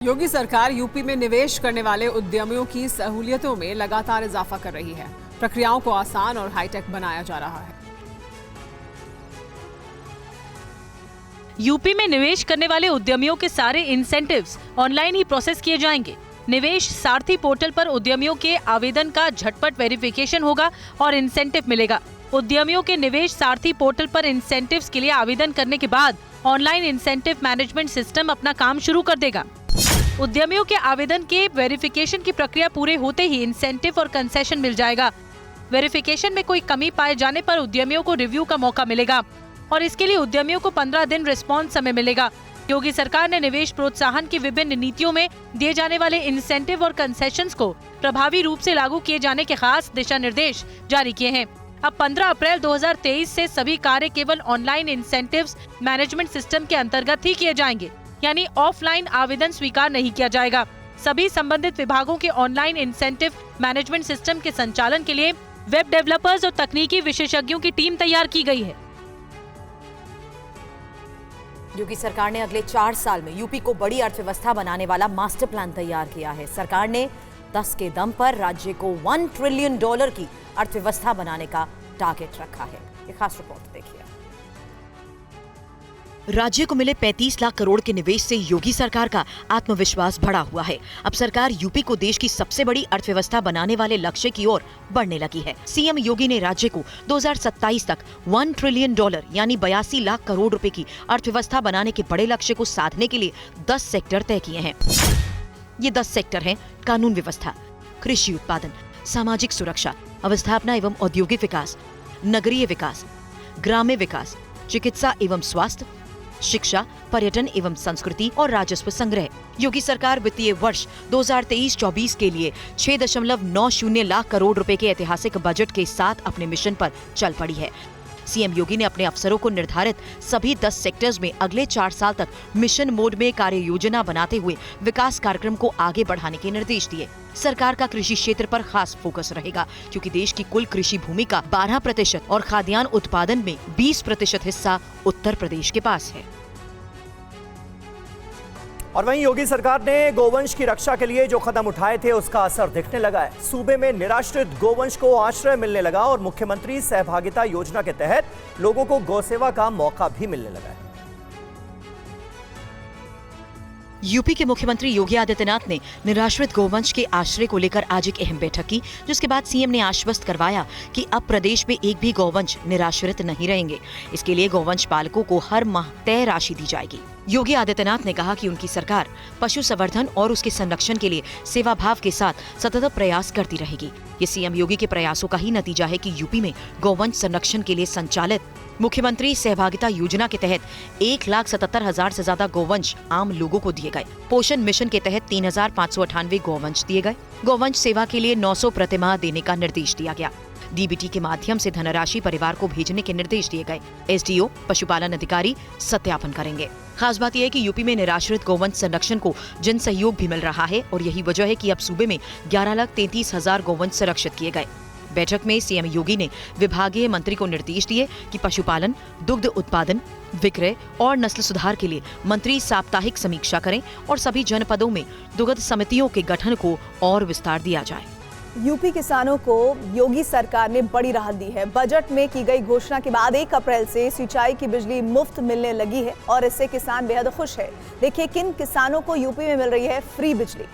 योगी सरकार यूपी में निवेश करने वाले उद्यमियों की सहूलियतों में लगातार इजाफा कर रही है। प्रक्रियाओं को आसान और हाईटेक बनाया जा रहा है। यूपी में निवेश करने वाले उद्यमियों के सारे इंसेंटिव्स ऑनलाइन ही प्रोसेस किए जाएंगे। निवेश सारथी पोर्टल पर उद्यमियों के आवेदन का झटपट वेरिफिकेशन होगा और इंसेंटिव मिलेगा। उद्यमियों के निवेश सारथी पोर्टल पर इंसेंटिव्स के लिए आवेदन करने के बाद ऑनलाइन इंसेंटिव मैनेजमेंट सिस्टम अपना काम शुरू कर देगा। उद्यमियों के आवेदन के वेरिफिकेशन की प्रक्रिया पूरे होते ही इंसेंटिव और कंसेशन मिल जाएगा। वेरिफिकेशन में कोई कमी पाए जाने पर उद्यमियों को रिव्यू का मौका मिलेगा और इसके लिए उद्यमियों को 15 दिन रिस्पॉन्स समय मिलेगा। योगी सरकार ने निवेश प्रोत्साहन की विभिन्न नीतियों में दिए जाने वाले इंसेंटिव और कंसेशंस को प्रभावी रूप से लागू किए जाने के खास दिशा निर्देश जारी किए हैं। अब 15 अप्रैल 2023 से सभी कार्य केवल ऑनलाइन इंसेंटिव्स मैनेजमेंट सिस्टम के अंतर्गत ही किए जाएंगे, यानी ऑफलाइन आवेदन स्वीकार नहीं किया जाएगा। सभी संबंधित विभागों के ऑनलाइन इंसेंटिव मैनेजमेंट सिस्टम के संचालन के लिए वेब डेवलपर्स और तकनीकी विशेषज्ञों की टीम तैयार की गई है। योगी सरकार ने अगले 4 साल में यूपी को बड़ी अर्थव्यवस्था बनाने वाला मास्टर प्लान तैयार किया है। सरकार ने 10 के दम पर राज्य को $1 ट्रिलियन की अर्थव्यवस्था बनाने का टारगेट रखा है। ये खास रिपोर्ट देखिए। राज्य को मिले 35 लाख करोड़ के निवेश से योगी सरकार का आत्मविश्वास बढ़ा हुआ है। अब सरकार यूपी को देश की सबसे बड़ी अर्थव्यवस्था बनाने वाले लक्ष्य की ओर बढ़ने लगी है। सीएम योगी ने राज्य को 2027 तक $1 ट्रिलियन यानी 82 लाख करोड़ रुपए की अर्थव्यवस्था बनाने के बड़े लक्ष्य को साधने के लिए 10 सेक्टर तय किए हैं। ये 10 सेक्टर हैं: कानून व्यवस्था, कृषि उत्पादन, सामाजिक सुरक्षा, अवस्थापना एवं औद्योगिक विकास, नगरीय विकास, ग्राम्य विकास, चिकित्सा एवं स्वास्थ्य, शिक्षा, पर्यटन एवं संस्कृति और राजस्व संग्रह। योगी सरकार वित्तीय वर्ष 2023-24 के लिए 6.90 लाख करोड़ रुपए के ऐतिहासिक बजट के साथ अपने मिशन पर चल पड़ी है। सीएम योगी ने अपने अफसरों को निर्धारित सभी 10 सेक्टर्स में अगले 4 साल तक मिशन मोड में कार्य योजना बनाते हुए विकास कार्यक्रम को आगे बढ़ाने के निर्देश दिए। सरकार का कृषि क्षेत्र पर खास फोकस रहेगा, क्योंकि देश की कुल कृषि भूमि का 12% और खाद्यान्न उत्पादन में 20% हिस्सा उत्तर प्रदेश के पास है। और वहीं योगी सरकार ने गोवंश की रक्षा के लिए जो कदम उठाए थे उसका असर दिखने लगा है। सूबे में निराश्रित गोवंश को आश्रय मिलने लगा और मुख्यमंत्री सहभागिता योजना के तहत लोगों को गौसेवा का मौका भी मिलने लगा है। यूपी के मुख्यमंत्री योगी आदित्यनाथ ने निराश्रित गोवंश के आश्रय को लेकर आज एक अहम बैठक की, जिसके बाद सीएम ने आश्वस्त करवाया कि अब प्रदेश में एक भी गोवंश निराश्रित नहीं रहेंगे। इसके लिए गोवंश पालकों को हर माह तय राशि दी जाएगी। योगी आदित्यनाथ ने कहा कि उनकी सरकार पशु संवर्धन और उसके संरक्षण के लिए सेवा भाव के साथ सतत प्रयास करती रहेगी। ये सीएम योगी के प्रयासों का ही नतीजा है कि यूपी में गोवंश संरक्षण के लिए संचालित मुख्यमंत्री सहभागिता योजना के तहत 1,77,000 से ज्यादा गोवंश आम लोगों को दिए गए। पोषण मिशन के तहत 3,598 गोवंश दिए गए। गोवंश सेवा के लिए 900 प्रतिमाह देने का निर्देश दिया गया। डीबीटी के माध्यम से धनराशि परिवार को भेजने के निर्देश दिए गए। एसडीओ पशुपालन अधिकारी सत्यापन करेंगे। खास बात यह है कि यूपी में निराश्रित गोवंश संरक्षण को जन सहयोग भी मिल रहा है और यही वजह है कि अब सूबे में 11,33,000 गोवंश संरक्षित किए गए। बैठक में सीएम योगी ने विभागीय मंत्री को निर्देश दिए कि पशुपालन, दुग्ध उत्पादन, विक्रय और नस्ल सुधार के लिए मंत्री साप्ताहिक समीक्षा करें और सभी जनपदों में दुग्ध समितियों के गठन को और विस्तार दिया जाए। यूपी किसानों को योगी सरकार ने बड़ी राहत दी है। बजट में की गई घोषणा के बाद 1 अप्रैल से सिंचाई की बिजली मुफ्त मिलने लगी है और इससे किसान बेहद खुश है। देखिए किन किसानों को यूपी में मिल रही है फ्री बिजली।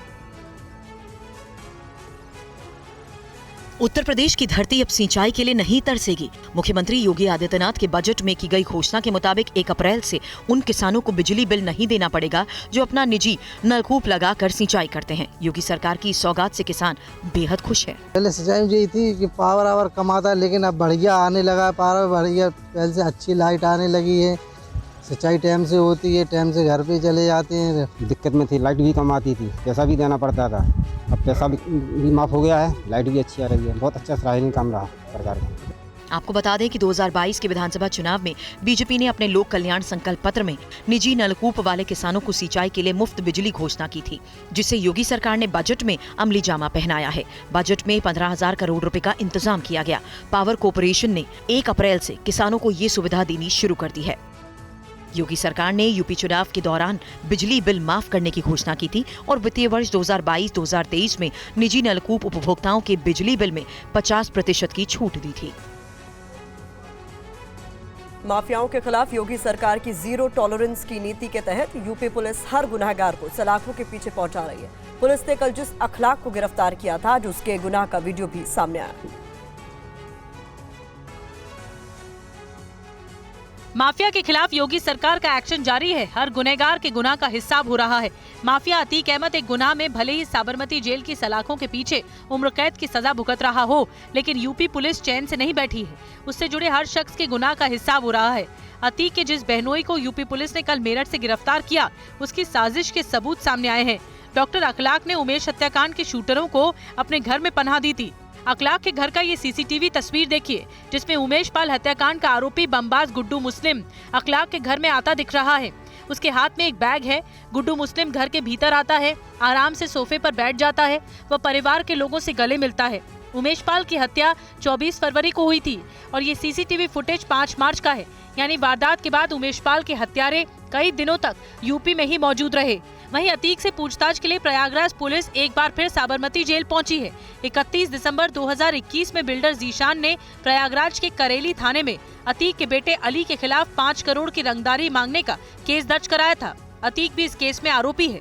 उत्तर प्रदेश की धरती अब सिंचाई के लिए नहीं तरसेगी। मुख्यमंत्री योगी आदित्यनाथ के बजट में की गई घोषणा के मुताबिक 1 अप्रैल से उन किसानों को बिजली बिल नहीं देना पड़ेगा जो अपना निजी नलकूप लगाकर सिंचाई करते हैं। योगी सरकार की सौगात से किसान बेहद खुश है। पहले सिंचाई यही थी कि पावर आवर कम आता है, लेकिन अब बढ़िया आने लगा पावर, बढ़िया पहले से अच्छी लाइट आने लगी है। सिंचाई टाइम से होती है, टाइम से घर पे चले जाते हैं। दिक्कत में थी, लाइट भी कम आती थी, पैसा भी देना पड़ता था। अब पैसा भी माफ हो गया है, लाइट भी अच्छी आ रही है। बहुत अच्छा सराहनीय काम रहा सरकार का। आपको बता दें कि 2022 के विधानसभा चुनाव में बीजेपी ने अपने लोक कल्याण संकल्प पत्र में निजी नलकूप वाले किसानों को सिंचाई के लिए मुफ्त बिजली घोषणा की थी, जिसे योगी सरकार ने बजट में अमली जामा पहनाया है। बजट में 15,000 करोड़ रुपए का इंतजाम किया गया। पावर कॉर्पोरेशन ने 1 अप्रैल से किसानों को ये सुविधा देनी शुरू कर दी है। योगी सरकार ने यूपी चुनाव के दौरान बिजली बिल माफ करने की घोषणा की थी और वित्तीय वर्ष 2022-2023 में निजी नलकूप उपभोक्ताओं के बिजली बिल में 50% की छूट दी थी। माफियाओं के खिलाफ योगी सरकार की जीरो टॉलरेंस की नीति के तहत यूपी पुलिस हर गुनहगार को सलाखों के पीछे पहुंचा रही है। पुलिस ने कल जिस अखलाक को गिरफ्तार किया था, आज उसके गुनाह का वीडियो भी सामने आया। माफिया के खिलाफ योगी सरकार का एक्शन जारी है। हर गुनहगार के गुनाह का हिसाब हो रहा है। माफिया अतीक अहमद एक गुनाह में भले ही साबरमती जेल की सलाखों के पीछे उम्र कैद की सजा भुगत रहा हो, लेकिन यूपी पुलिस चैन से नहीं बैठी है। उससे जुड़े हर शख्स के गुनाह का हिसाब हो रहा है। अतीक के जिस बहनोई को यूपी पुलिस ने कल मेरठ से गिरफ्तार किया, उसकी साजिश के सबूत सामने आए हैं। डॉक्टर अखलाक ने उमेश हत्याकांड के शूटरों को अपने घर में पनाह दी थी। अखलाक के घर का ये सीसीटीवी तस्वीर देखिए, जिसमें उमेश पाल हत्याकांड का आरोपी बमबाज गुड्डू मुस्लिम अखलाक के घर में आता दिख रहा है। उसके हाथ में एक बैग है। गुड्डू मुस्लिम घर के भीतर आता है, आराम से सोफे पर बैठ जाता है, वह परिवार के लोगों से गले मिलता है। उमेश पाल की हत्या 24 फरवरी को हुई थी और ये सीसीटीवी फुटेज 5 मार्च का है, यानी वारदात के बाद उमेश पाल के हत्यारे कई दिनों तक यूपी में ही मौजूद रहे। वहीं अतीक से पूछताछ के लिए प्रयागराज पुलिस एक बार फिर साबरमती जेल पहुंची है। 31 दिसंबर 2021 में बिल्डर जीशान ने प्रयागराज के करेली थाने में अतीक के बेटे अली के खिलाफ 5 करोड़ की रंगदारी मांगने का केस दर्ज कराया था। अतीक भी इस केस में आरोपी है।